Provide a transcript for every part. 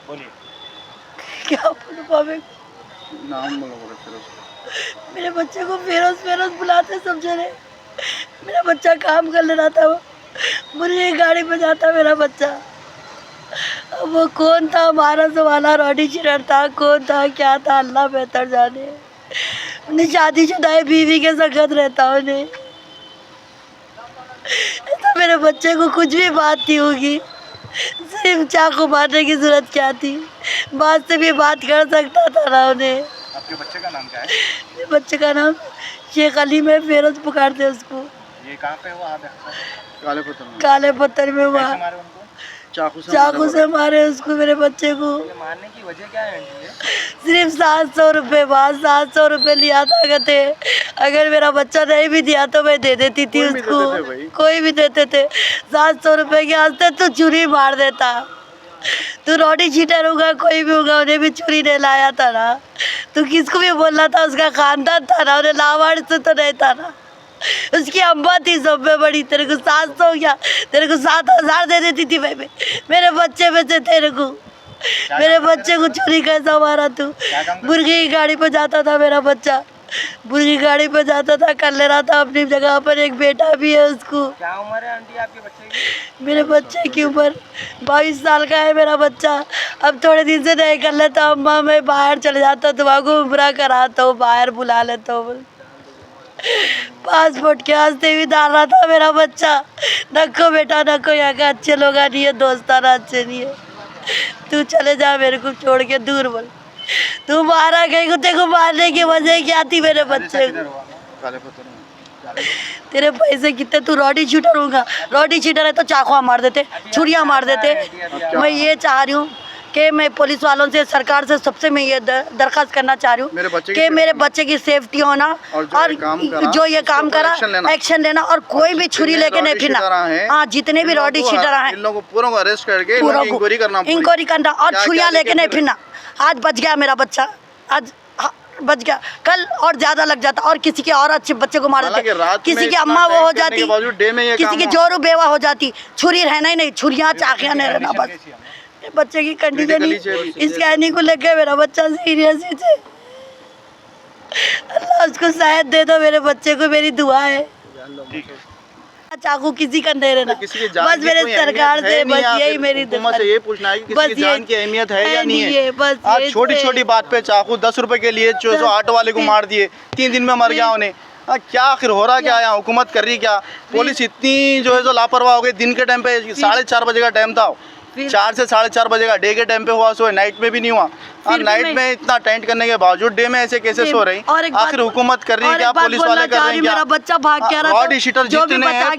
बोलिए। क्या बोलूं भाभी, नाम बोलो फिरोज। मेरे बच्चे को फेरोज फेरोज बुलाते सब जने। मेरा बच्चा काम कर ले रहा था, वो मुझे गाड़ी पे जाता मेरा बच्चा। अब वो कौन था, हमारा वाला रॉडी चिरर था, कौन था क्या था, अल्लाह बेहतर जाने। उन्हें शादीशुदा है, बीवी के सखत रहता उन्हें। तो मेरे बच्चे को कुछ भी बात थी होगी, सिर्फ चाकू मारने की जरूरत क्या थी, बात से भी बात कर सकता था ना उन्हें। आपके बच्चे का नाम क्या है? मेरे बच्चे का नाम शेख अली में, फेरोज पुकारते उसको। ये कहाँ पे हुआ हादसा? काले पत्थर में काले पत्थर में हुआ, कैसे मारे उनको? चाकू से मारे उसको मेरे बच्चे को। ये मारने की वजह क्या है आंटी? सिर्फ 700 रुपये, बात 700 रुपये लिया था कहते। अगर मेरा बच्चा नहीं भी दिया तो मैं दे देती थी कोई भी उसको, देते थे भाई। कोई भी देते थे। 700 रुपये के वास्ते तू चुरी मार देता, तू रॉडी चीटर होगा, कोई भी होगा, उन्हें भी चुरी नहीं लाया था ना। तू किसको भी बोलना था, उसका खानदान था ना, उन्हें लावाड़ से तो नहीं था ना। उसकी अम्मा थी सब में बड़ी, तेरे को 700 क्या, तेरे को 7000 दे देती थी भाई मेरे बच्चे में से तेरे को। मेरे बच्चे को चोरी कैसा मारा तू? मुर्गी की गाड़ी पर जाता था मेरा बच्चा, मुर्गी गाड़ी पर जाता था, कर ले रहा था अपनी जगह पर। एक बेटा भी है उसको। क्या उम्र है आंटी आपके बच्चे की? मेरे बच्चे की उम्र 22 साल का है मेरा बच्चा। अब थोड़े दिन से नहीं कर लेता, अम्मा मैं बाहर चले जाता, तुम्हारा उम्र कराता हूँ, बाहर बुला लेता हूँ। पासपोर्ट के वास्ते भी डाल रहा था मेरा बच्चा। नको बेटा नको, यहाँ का अच्छे लोग नहीं है, दोस्ताना अच्छे नहीं है, तू चले जा, मेरे को छोड़ के दूर बोल। तू मारा गई, तेरे को मारने की वजह क्या थी मेरे बच्चे को? काले पत्थर में तेरे पैसे कितने, तू रॉडी शूटर होगा, रॉडी शूटर है तो चाकुआ मार देते, छुरियाँ मार देते। मैं ये चाह रही हूँ कि मैं पुलिस वालों से, सरकार से, सबसे मैं ये दरख्वास्त करना चाह रही हूँ कि मेरे बच्चे की सेफ्टी होना, और जो ये काम करा एक्शन लेना, और कोई भी छुरी लेके नहीं फिरना। हाँ, जितने भी रॉडी शूटर हैं इन लोगों को पूरों को अरेस्ट करके इंक्वायरी करना, और छुरियाँ लेके नहीं फिरना। आज बच गया मेरा बच्चा, आज बच गया, कल और ज्यादा लग जाता, और किसी के और अच्छे बच्चे को मार देते, किसी की अम्मा वो हो जाती, किसी की जोरू बेवा हो जाती। छुरी रहना ही नहीं, छुरियाँ चाकियाँ नहीं रहना। बस बच्चे की कंडीशन ही इस कहने को लग गया, मेरा बच्चा सीरियस है। अल्लाह उसको शायद दे दो, मेरे बच्चे को मेरी दुआ है। चाकू किसी का नहीं रहना, बस मेरे सरकार से बस यही मेरी हुकूमत से ये पूछना है कि किसी की जान की अहमियत है या नहीं है। बस आज छोटी छोटी बात पे चाकू 10 रुपए के लिए जो ऑटो वाले को मार दिए, 3 दिन में मर गया उन्हें। क्या आखिर हो रहा क्या, यहाँ हुकूमत कर रही क्या? पुलिस इतनी जो है जो लापरवाह हो गई। दिन के टाइम पे 4:30 बजे का टाइम था, 4 से 4:30 बजे का डे के टाइम पे हुआ, सो नाइट में भी नहीं हुआ। नाइट में इतना टेंट करने के बावजूद डे में ऐसे कैसे सो रही? आखिर हुकूमत कर रही है क्या, पुलिस वाले कर रहे हैं क्या? मेरा बच्चा भाग गया, रॉडी शीटर जितने हैं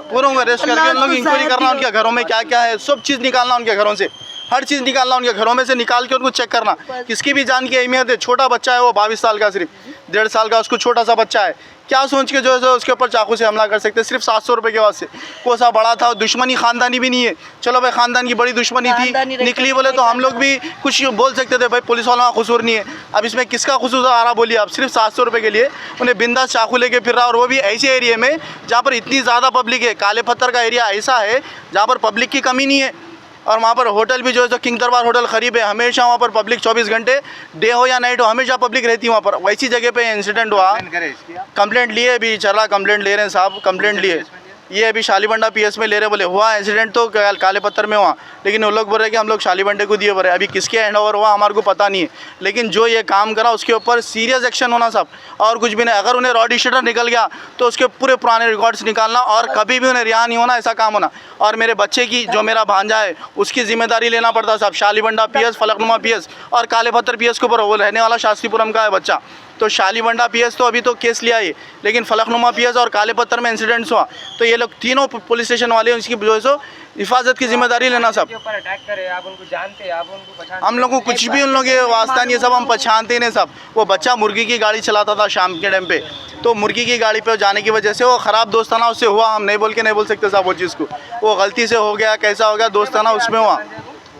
पूरों को अरेस्ट करके इन लोग इंक्वायरी करना, उनके घरों में क्या क्या है, सब चीज़ निकालना, उनके घरों से हर चीज़ निकालना, उनके घरों में से निकाल के उनको चेक करना। किसकी भी जान की अहमियत है। छोटा बच्चा है वो 22 साल का, सिर्फ 1.5 साल का, उसको छोटा सा बच्चा है, क्या सोच के जो है उसके ऊपर चाकू से हमला कर सकते? सिर्फ 700 रुपये के वास्ते। कोई सा बड़ा था, दुश्मनी खानदानी भी नहीं है। चलो भाई, खानदान की बड़ी दुश्मनी थी, निकली बोले तो हम लोग भी कुछ बोल सकते थे, भाई पुलिस वालों का कसूर नहीं है। अब इसमें किसका कसूर आ रहा बोलिए? अब सिर्फ 700 रुपये के लिए उन्हें बिंदास चाकू लेके फिर रहा, और वो भी ऐसे एरिया में जहाँ पर इतनी ज़्यादा पब्लिक है। काले पत्थर का एरिया ऐसा है जहाँ पर पब्लिक की कमी नहीं है, और वहाँ पर होटल भी जो है तो किंग दरबार होटल करीब है, हमेशा वहाँ पर पब्लिक 24 घंटे, डे हो या नाइट हो, हमेशा पब्लिक रहती है वहाँ पर। वैसी जगह पे इंसिडेंट हुआ। कंप्लेंट लिए, अभी चला, कंप्लेंट ले रहे हैं साहब, कंप्लेंट लिए। ये अभी शालीबंडा पीएस में ले रहे, बोले हुआ इंसिडेंट तो काले पत्थर में हुआ, लेकिन वो लोग बोल रहे कि हम लोग शालीबंडे को दिए बोले। अभी किसके हैंड ओवर हुआ हमारे को पता नहीं है, लेकिन जो ये काम करा उसके ऊपर सीरियस एक्शन होना सब, और कुछ भी नहीं। अगर उन्हें रॉडी शीटर निकल गया तो उसके पूरे पुराने रिकॉर्ड्स निकालना, और कभी भी उन्हें रिहा नहीं होना, ऐसा काम होना। और मेरे बच्चे की, जो मेरा भांजा है, उसकी जिम्मेदारी लेना पड़ता साहब। शालीबंडा पीएस, फलकनुमा पीएस और काले पत्थर पीएस के ऊपर, वो रहने वाला शास्त्रीपुरम का है बच्चा। तो शालीबंडा पीएस तो अभी तो केस लिया है, लेकिन फलकनुमा पीएस और काले पत्थर में इंसिडेंट्स हुआ, तो ये लोग तीनों पुलिस स्टेशन वाले उसकी जो है सो हिफाजत की जिम्मेदारी लेना सब। अटैक करे, आप उनको जानते हैं, आप उनको पहचानते? हम लोग को कुछ भी उन लोग के वास्ता नहीं है, सब हम पहचानते नहीं सब। वो बच्चा मुर्गी की गाड़ी चलाता था शाम के टाइम पे, तो मुर्गी की गाड़ी पे जाने की वजह से वो ख़राब दोस्ताना उससे हुआ। हम नहीं बोल सकते साहब वो चीज़ को, वो गलती से हो गया, कैसा हो गया, दोस्ताना उसमें हुआ।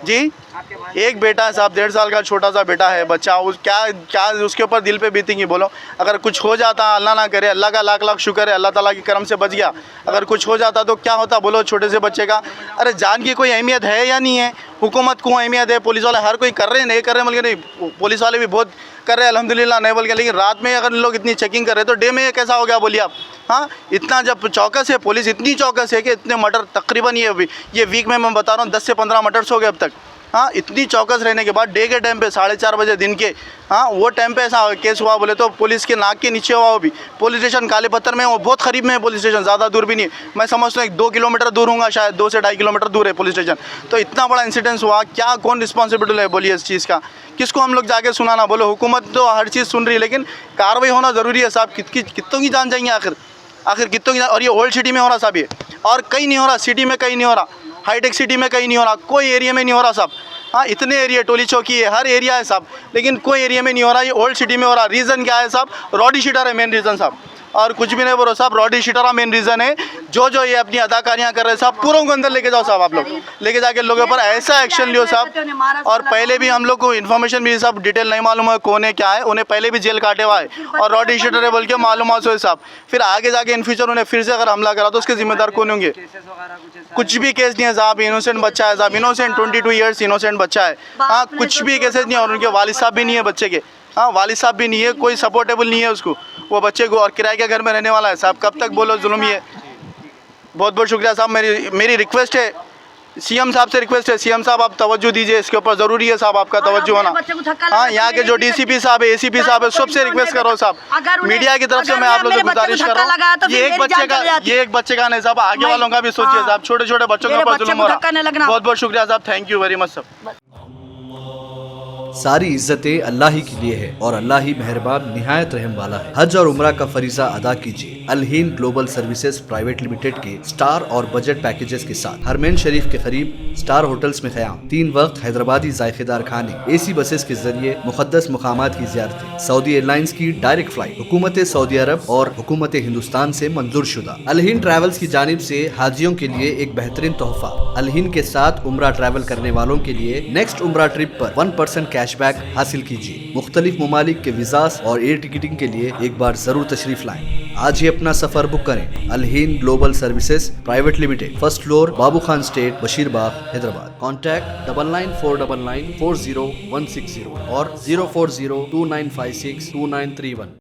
जी आपके भाई एक बेटा है साहब, 1.5 साल का छोटा सा बेटा है बच्चा। उस क्या क्या उसके ऊपर दिल पे बीतेंगी बोलो। अगर कुछ हो जाता, अल्लाह ना करे, अल्लाह का लाख लाख शुक्र है, अल्लाह ताला के करम से बच गया। अगर कुछ हो जाता तो क्या होता बोलो छोटे से बच्चे का। अरे जान की कोई अहमियत है या नहीं है? हुकूमत को अहमियत है, पुलिस वाले हर कोई कर रहे हैं, नहीं कर रहे बोल के नहीं, पुलिस वाले भी बहुत कर रहे हैं अल्हम्दुलिल्लाह, नहीं बोल के। लेकिन रात में अगर लोग इतनी चेकिंग कर रहे हैं तो डे में ये कैसा हो गया बोलिए आप? हाँ, इतना जब चौकस है पुलिस, इतनी चौकस है कि इतने मर्डर तकरीबन ये वीक में मैं बता रहा हूँ 10 से 15 मर्डर्स हो गए अब तक। हाँ, इतनी चौकस रहने के बाद डे के टाइम पे 4:30 बजे दिन के, हाँ वो टाइम पे ऐसा केस हुआ बोले तो पुलिस के नाक के नीचे हुआ। वो भी पुलिस स्टेशन काले पत्थर में, वो बहुत करीब में है पुलिस स्टेशन, ज़्यादा दूर भी नहीं है। मैं समझता हूँ 2 किलोमीटर दूर होगा शायद, 2 से 2.5 किलोमीटर दूर है पुलिस स्टेशन। तो इतना बड़ा इंसिडेंस हुआ, क्या कौन रिस्पॉन्सिबल है बोलिए इस चीज़ का? किसको हम लोग जाके सुनाना? बोलो हुकूमत तो हर चीज़ सुन रही है, लेकिन कार्रवाई होना ज़रूरी है साहब। कितनों की जान जाएंगे आखिर कितनों की जान? और ये ओल्ड सिटी में हो रहा साहब, ये और कहीं नहीं हो रहा, सिटी में कहीं नहीं हो रहा, हाईटेक सिटी में कहीं नहीं हो रहा, कोई एरिया में नहीं हो रहा साहब। हाँ, इतने एरिया, टोली चौकी है, हर एरिया है साहब, लेकिन कोई एरिया में नहीं हो रहा। ये ओल्ड सिटी में हो रहा। रीज़न क्या है साहब? रॉडी शीटर है मेन रीज़न साहब, और कुछ भी नहीं बोलो साहब। रॉडी शीटर का मेन रीज़न है। जो ये अपनी अदाकारियाँ कर रहे हैं साहब, पूरों को अंदर लेके जाओ साहब, आप लोग लेके जाके लोगों पर ऐसा एक्शन लियो साहब। और पहले भी हम लोग को इन्फॉर्मेशन मिली साहब, डिटेल नहीं मालूम है कौन है क्या है, उन्हें पहले भी जेल काटे हुआ है और रॉडी शीटर है बोल के मालूम है साहब। फिर आगे जाके इन फ्यूचर उन्हें फिर से अगर हमला करा तो उसके जिम्मेदार कौन होंगे? केसेस वगैरह कुछ ऐसा कुछ भी केस नहीं है साहब, इनोसेंट बच्चा है साहब, इनोसेंट 22 ईयर्स इनोसेंट बच्चा है। हाँ, कुछ भी केसेस नहीं है, और उनके वालिद साहब भी नहीं है बच्चे के। हाँ, वालिद साहब भी नहीं है, कोई सपोर्टेबल नहीं है उसको, वो बच्चे को, और किराए के घर में रहने वाला है साहब। कब तक बोलो जुल्म ये? बहुत बहुत शुक्रिया साहब। मेरी रिक्वेस्ट है, सीएम साहब से रिक्वेस्ट है, सीएम साहब आप तवज्जो दीजिए इसके ऊपर, ज़रूरी है साहब आपका तवज्जो होना। हाँ, यहाँ के जो डीसीपी साहब है, एसीपी साहब है, सबसे रिक्वेस्ट करो साहब। मीडिया की तरफ से मैं आप लोगों से गुजारिश कर रहा हूँ, ये एक बच्चे का नहीं साहब, आगे वालों का भी सोचिए साहब। छोटे छोटे बच्चों के ऊपर जुल्म हो रहा। बहुत बहुत शुक्रिया साहब, थैंक यू वेरी मच साहब। सारी इज्जतें अल्लाह ही के लिए है और अल्लाह ही मेहरबान निहायत रहम वाला है। हज और उम्रा का फरीजा अदा कीजिए Al Hind global services private limited के स्टार और बजट पैकेजेस के साथ। हरमैन शरीफ के करीब स्टार होटल्स में क़याम, 3 वक्त हैदराबादी जायकेदार खाने, एसी बसेस के जरिए मुक़द्दस मुकामात की ज़ियारतें, सऊदी एयरलाइंस की डायरेक्ट फ्लाइट, हुकूमत सऊदी अरब और हुकूमत हिंदुस्तान से मंजूर शुदा। अल हिंद ट्रैवल्स की जानिब से हाजियों के लिए एक बेहतरीन तोहफा। अल हिंद के साथ उम्रा ट्रैवल करने वालों के लिए नेक्स्ट उम्रा ट्रिप पर 1% कैशबैक हासिल कीजिए। मुख्तलिफ ममालिक के वीज़ास और एयर टिकटिंग के लिए एक बार जरूर तशरीफ लाएं। आज ही अपना सफर बुक करें। Al Hind global services private limited, 1st floor, Babu Khan estate, Basheerbagh, Hyderabad. Contact 9949940160 और 04029562931।